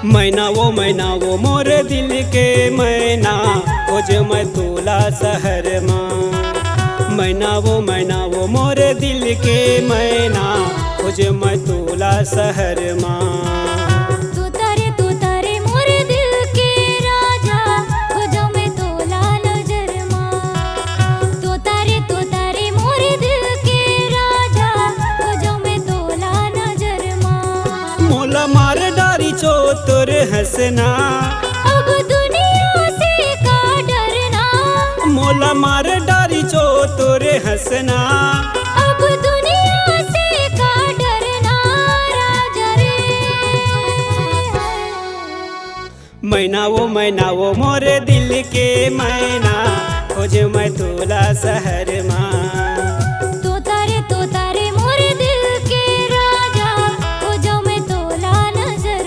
मैना वो मोर दिल के मैना खोज मैं तोला शहर माँ। मैना वो मोर दिल के मैना खोज मैं तोला शहर माँ। तू तारे मोर दिल के राजा खोजो मैं तोला नजर माँ। तू तारे मोर दिल के राजा खोजो मैं तोला नजर माँ। मोला मार डारी चो तोर हंसना अब दुनिया से का डरना। मोला मार डारी चो तोर हंसना अब दुनिया से का डरना राजा रे। मैना वो मोर दिल के मैना खोज मैं तोला शहर माँ। तू तारे मोर दिल के राजा खोजो मैं तोला नजर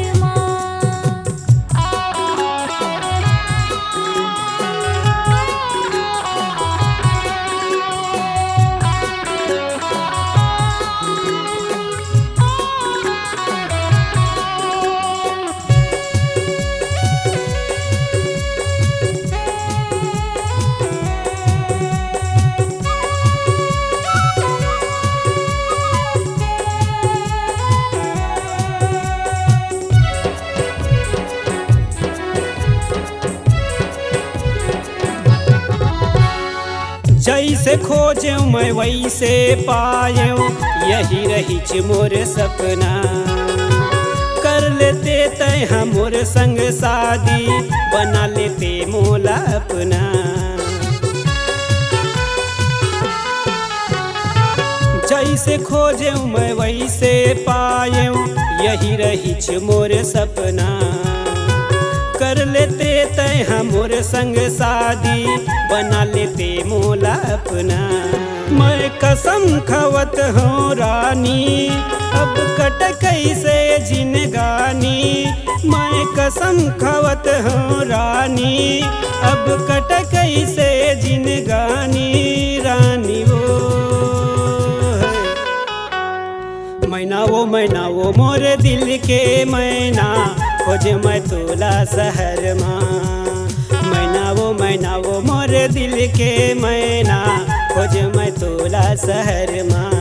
जैसे खोजे मैं वैसे पायो यही रही मोर सपना। कर लेते तय हम मोर संग शादी बना लेते मोला अपना। जैसे खोजे मैं वैसे पायो यही रही मोर सपना। कर लेते तय हम मोर संग शादी बना लेते मोला अपना। मैं कसम खवत हूँ रानी अब कट कैसे जिनगानी। मैं कसम खवत हूँ रानी अब कट कैसे जिनगानी। रानी मैना वो मोर दिल के मैना खोज मैं तोला शहर माँ। मैना वो मोर दिल के मैना खोज मैं तोला शहर माँ।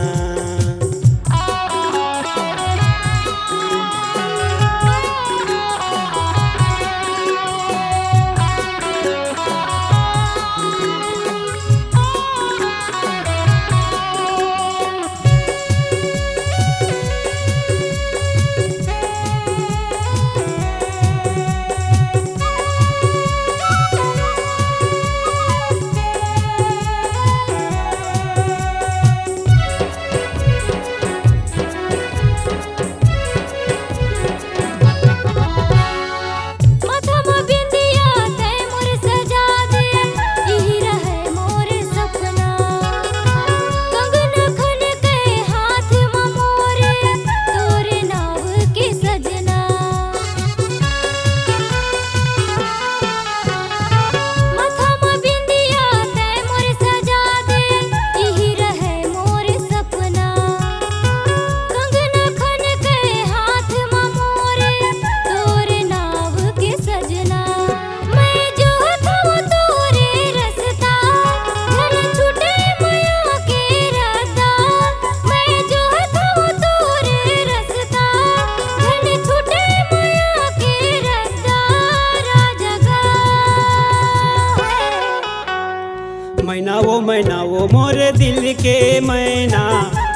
मैना वो मोर दिल के मैना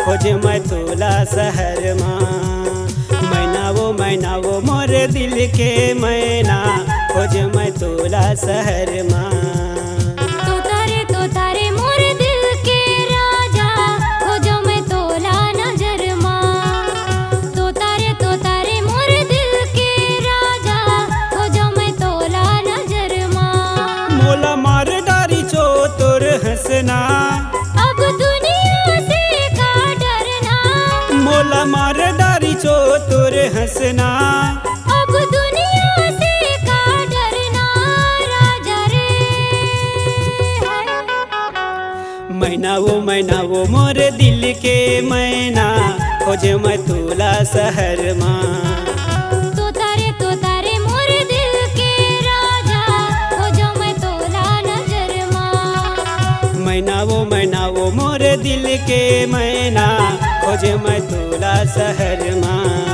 खोज मैं तोला शहर माँ। मैना वो मोर दिल के मैना खोज मैं तोला शहर माँ। तू तारे मोर दिल के राजा खोजो मैं तोला नजर माँ। तू तारे मोर दिल के राजा खोजो मैं तोला नजर माँ। मोला मार डारी चो तोर हंसना अब दुनिया से का डरना। मोला मार डारी चो तोर हंसना अब दुनिया से का डरना राजा रे। मैना वो मोर दिल के मैना खोज मैं तोला शहर माँ। तू तारे के मैना खोजे मैं तोला शहर माँ।